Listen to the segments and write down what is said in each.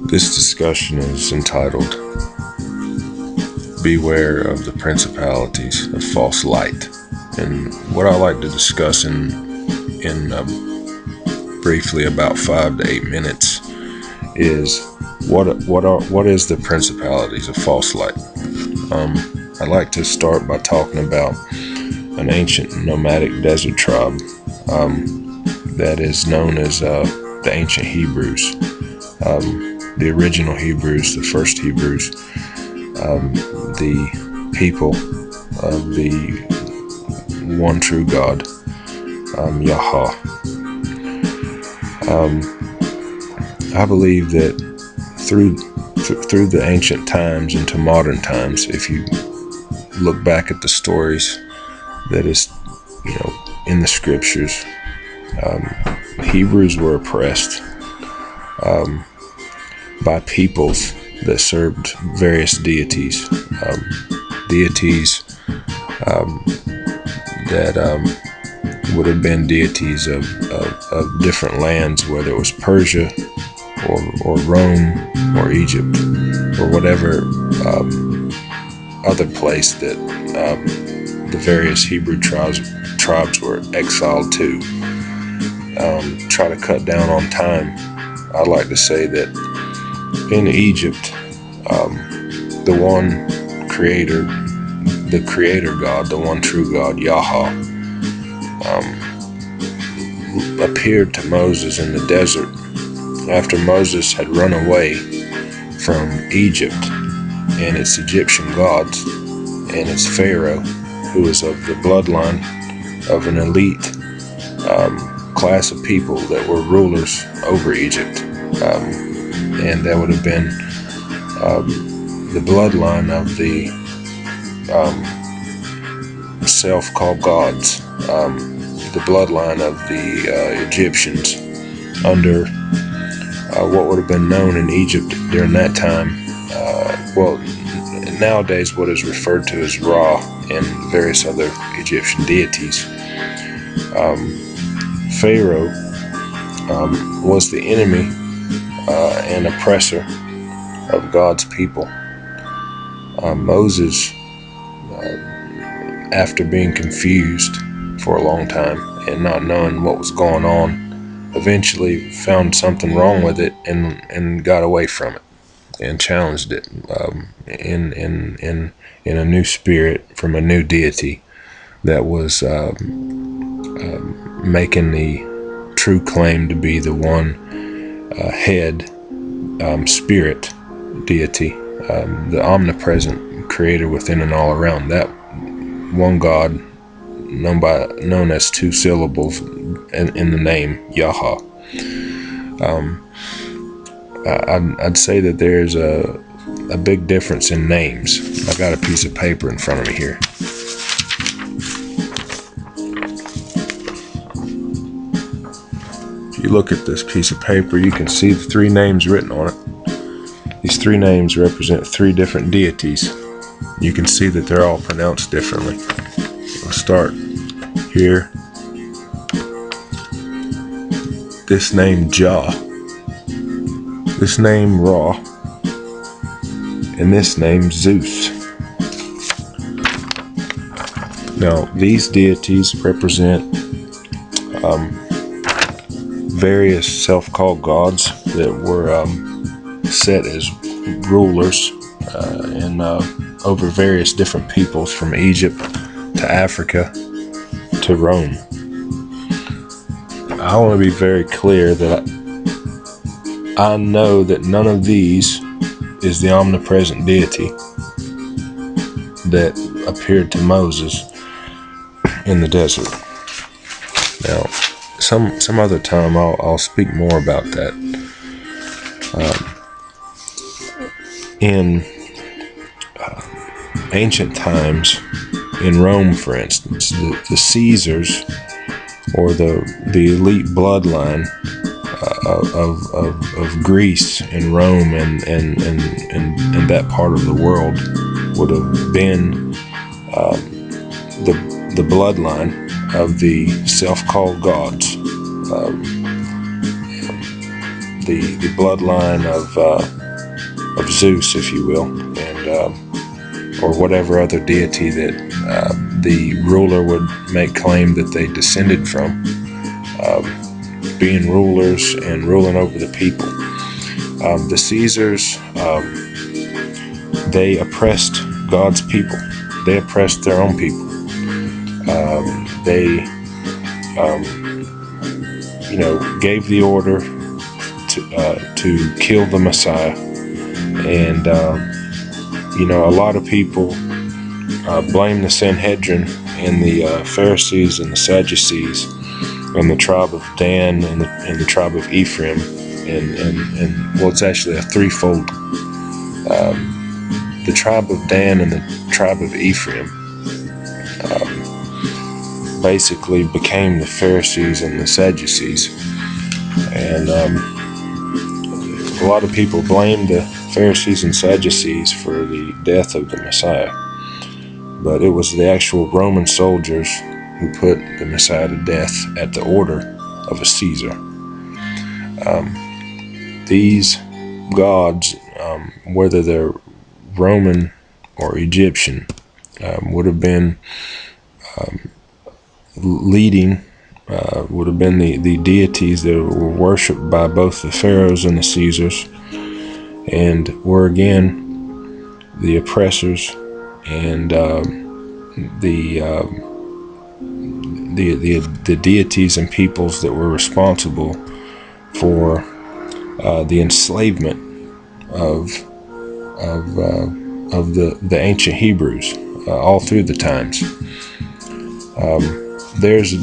This discussion is entitled Beware of the Principalities of False Light. And what I like to discuss in briefly about 5 to 8 minutes is what is the principalities of false light. I'd like to start by talking about an ancient nomadic desert tribe that is known as the ancient Hebrews. The original Hebrews, the first Hebrews, the people of the one true God, Yahweh. I believe that through the ancient times into modern times, if you look back at the stories that is, in the scriptures, Hebrews were oppressed by peoples that served various deities, that would have been deities of different lands, whether it was Persia or Rome or Egypt or whatever other place that the various Hebrew tribes were exiled to. Try to cut down on time, I'd like to say that in Egypt, the one creator, the creator God, the one true God, Yahweh, appeared to Moses in the desert after Moses had run away from Egypt and its Egyptian gods and its Pharaoh, who was of the bloodline of an elite class of people that were rulers over Egypt, and that would have been the bloodline of the self-called gods, the bloodline of the Egyptians under what would have been known in Egypt during that time, nowadays what is referred to as Ra and various other Egyptian deities. Pharaoh was the enemy and oppressor of God's people. Moses, after being confused for a long time and not knowing what was going on, eventually found something wrong with it and got away from it and challenged it in a new spirit from a new deity that was making the true claim to be the one head spirit deity, the omnipresent creator within and all around. That one God known as two syllables in the name Yahweh. I'd say that there's a big difference in names. I've got a piece of paper in front of me here. If you look at this piece of paper, you can see the three names written on it. These three names represent three different deities. You can see that they're all pronounced differently. We'll start here. This name Jah, this name Ra, and this name Zeus. Now, these deities represent various self-called gods that were set as rulers and over various different peoples from Egypt to Africa to Rome. I want to be very clear that I know that none of these is the omnipresent deity that appeared to Moses in the desert. Now, some other time I'll speak more about that. In ancient times, in Rome, for instance, the Caesars, or the elite bloodline of Greece and Rome and that part of the world would have been the bloodline of the self-called gods, the bloodline of Zeus, if you will, and or whatever other deity that the ruler would make claim that they descended from, being rulers and ruling over the people. The Caesars, they oppressed God's people. They oppressed their own people. They gave the order to kill the Messiah, and a lot of people blame the Sanhedrin and the Pharisees and the Sadducees and the tribe of Dan and the tribe of Ephraim, and well, it's actually a threefold. The tribe of Dan and the tribe of Ephraim basically became the Pharisees and the Sadducees, and a lot of people blame the Pharisees and Sadducees for the death of the Messiah, but it was the actual Roman soldiers who put the Messiah to death at the order of a Caesar. These gods, whether they're Roman or Egyptian, would have been leading, would have been the deities that were worshipped by both the pharaohs and the Caesars, and were again the oppressors and the deities and peoples that were responsible for the enslavement of the ancient Hebrews all through the times. There's a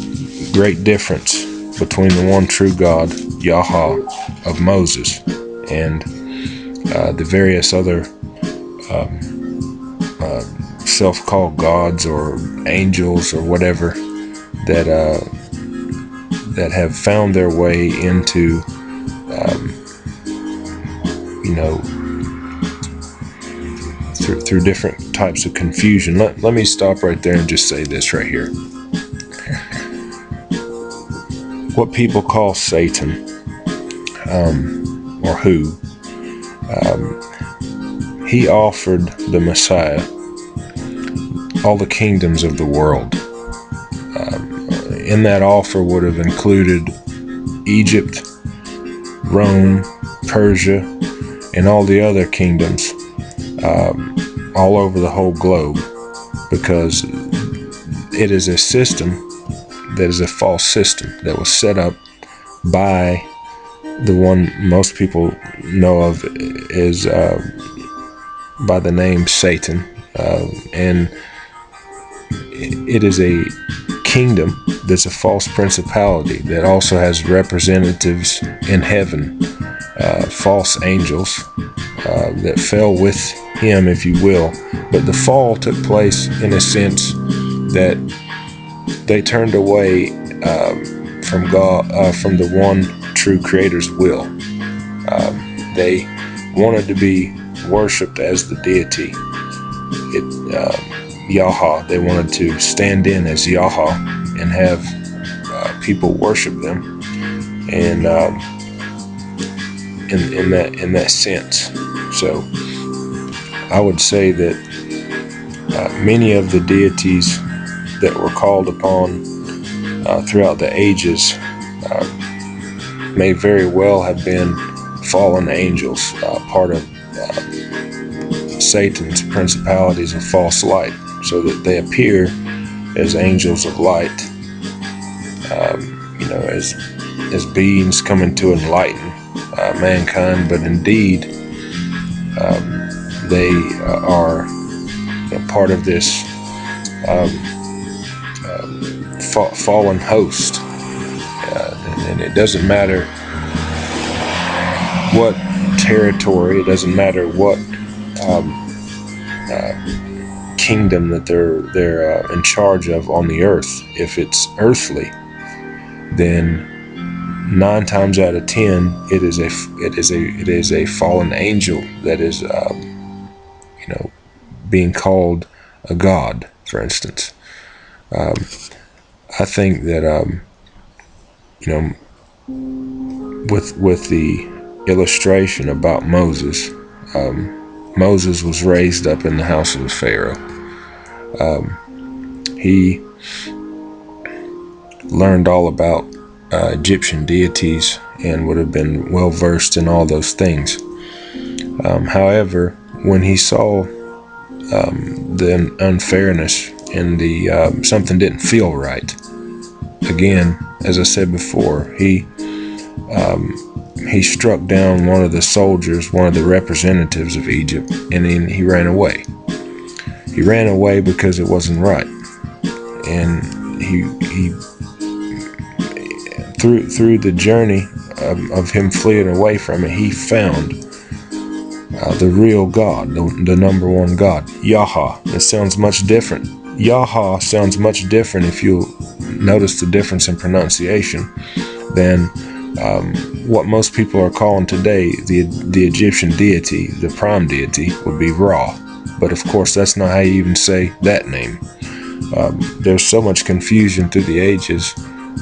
great difference between the one true God, Yahweh, of Moses, and the various other self-called gods or angels or whatever that have found their way into through different types of confusion. Let me stop right there and just say this right here. What people call Satan, or who, he offered the Messiah all the kingdoms of the world. In that offer would have included Egypt, Rome, Persia, and all the other kingdoms all over the whole globe, because it is a system that is a false system that was set up by the one most people know of is by the name Satan, and it is a kingdom that's a false principality that also has representatives in heaven, false angels that fell with him, if you will. But the fall took place in a sense that they turned away from God, from the one true Creator's will. They wanted to be worshipped as the deity, Yahweh. They wanted to stand in as Yahweh and have people worship them, and in that sense. So I would say that many of the deities that were called upon throughout the ages may very well have been fallen angels, part of Satan's principalities of false light, so that they appear as angels of light, as beings coming to enlighten mankind, but indeed they are part of this fallen host, and it doesn't matter what territory, it doesn't matter what kingdom that they're in charge of on the earth. If it's earthly, then 9 times out of 10 it is a fallen angel that is being called a god, for instance. I think that with the illustration about Moses. Moses was raised up in the house of Pharaoh. He learned all about Egyptian deities and would have been well versed in all those things. However, when he saw the unfairness and the something didn't feel right, again, as I said before, he struck down one of the soldiers, one of the representatives of Egypt, and then he ran away. He ran away because it wasn't right, and he through the journey of him fleeing away from it, he found the real God, the number one God, Yahweh. It sounds much different. Yahweh sounds much different, if you notice the difference in pronunciation, than what most people are calling today the Egyptian deity. The prime deity would be Ra, but of course that's not how you even say that name. There's so much confusion through the ages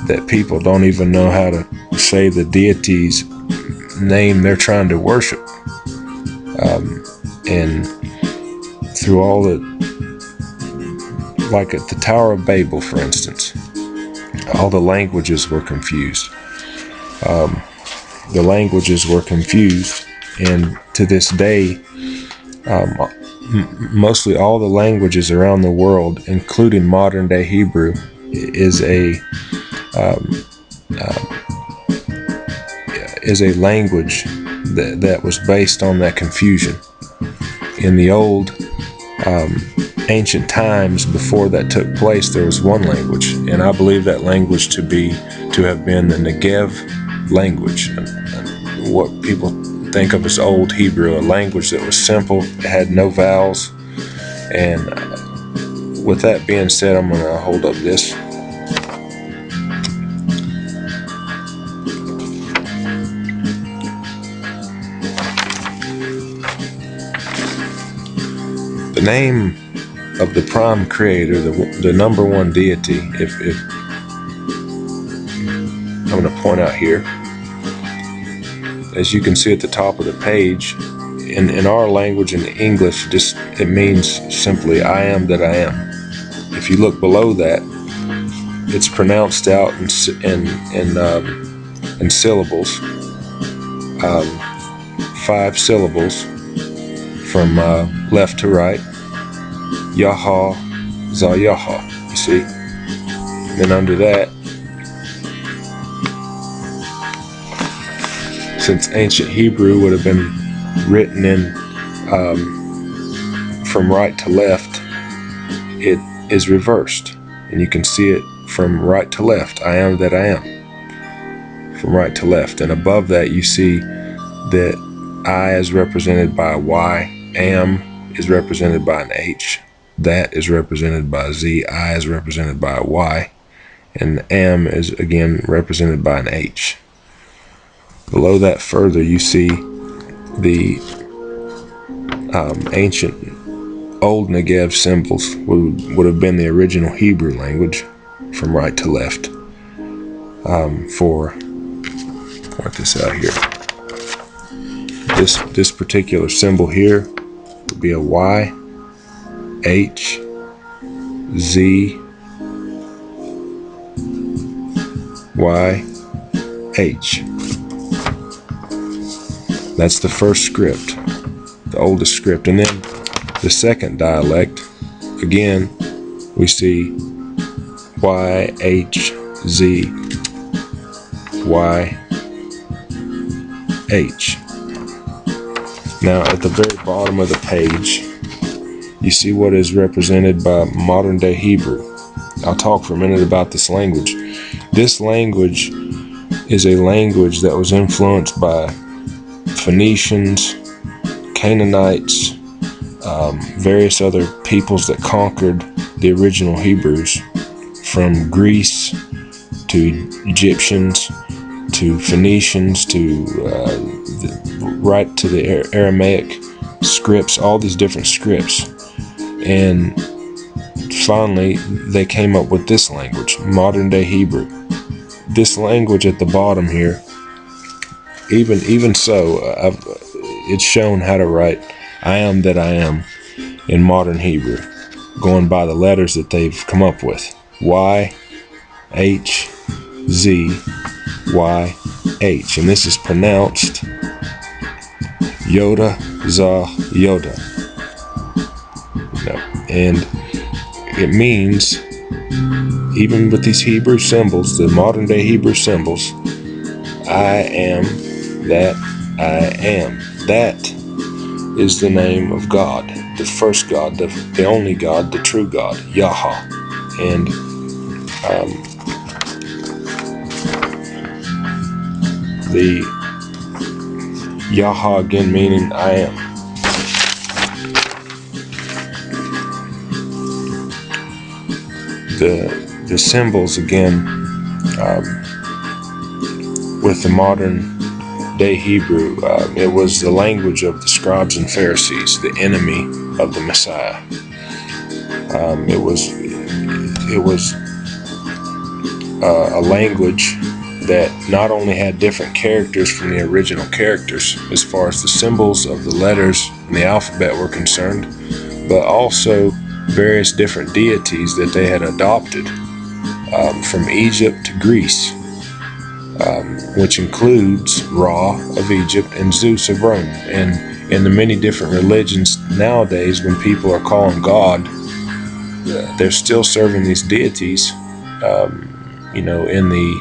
that people don't even know how to say the deity's name they're trying to worship. And through all the, like at the Tower of Babel, for instance, all the languages were confused. The languages were confused, and to this day, mostly all the languages around the world, including modern day Hebrew, is a language that was based on that confusion. In the old ancient times, before that took place, there was one language, and I believe that language to have been the Negev language, what people think of as Old Hebrew, a language that was simple, had no vowels. And with that being said, I'm going to hold up this. The name of the prime creator, the number one deity, if I'm going to point out here, as you can see at the top of the page, in our language, in English, it means simply "I am that I am." If you look below that, it's pronounced out in syllables, 5 syllables from left to right. Yahweh, Zah-Yahweh, you see. And then under that, since ancient Hebrew would have been written in from right to left, it is reversed, and you can see it from right to left. I am that I am, from right to left. And above that, you see that I is represented by a Y, am is represented by an H, that is represented by a Z, I is represented by a Y, and am is again represented by an H. Below that further, you see the ancient old Negev symbols would have been the original Hebrew language from right to left. Point this out here. This particular symbol here would be a Y, H, Z, Y, H. That's the first script, the oldest script. And then the second dialect, again, we see Y, H, Z, Y, H. Now, at the very bottom of the page, you see what is represented by modern day Hebrew. I'll talk for a minute about this language. This language is a language that was influenced by Phoenicians, Canaanites, various other peoples that conquered the original Hebrews, from Greece to Egyptians to Phoenicians to right to the Aramaic scripts, all these different scripts. And finally, they came up with this language, modern day Hebrew. This language at the bottom here even so, it's shown how to write "I am that I am" in modern Hebrew, going by the letters that they've come up with: Y, H, Z, Y, H, and this is pronounced Yoda, Zah, Yoda. No. And it means, even with these Hebrew symbols, the modern day Hebrew symbols, I am that I am. That is the name of God, the first God, the only God, the true God, Yahweh. And the Yahweh again meaning I am. The symbols again, with the modern day Hebrew, it was the language of the scribes and Pharisees, the enemy of the Messiah. It was a language that not only had different characters from the original characters as far as the symbols of the letters and the alphabet were concerned, but also various different deities that they had adopted from Egypt to Greece, which includes Ra of Egypt and Zeus of Rome. And in the many different religions nowadays, when people are calling God, they're still serving these deities, in the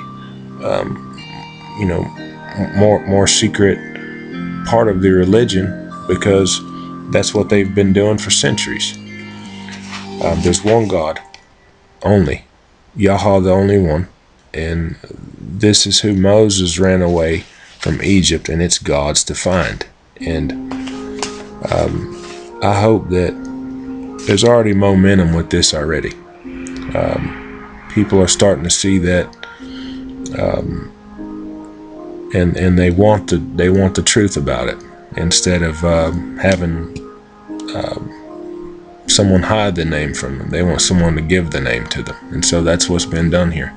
more secret part of the religion, because that's what they've been doing for centuries. There's one God only, Yahweh, the only one, and this is who Moses ran away from Egypt and its gods to find. And I hope that there's already momentum with this already. People are starting to see that, and they want the truth about it, instead of having someone hide the name from them. They want someone to give the name to them, and so that's what's been done here.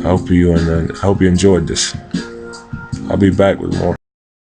I hope you enjoyed this. I'll be back with more.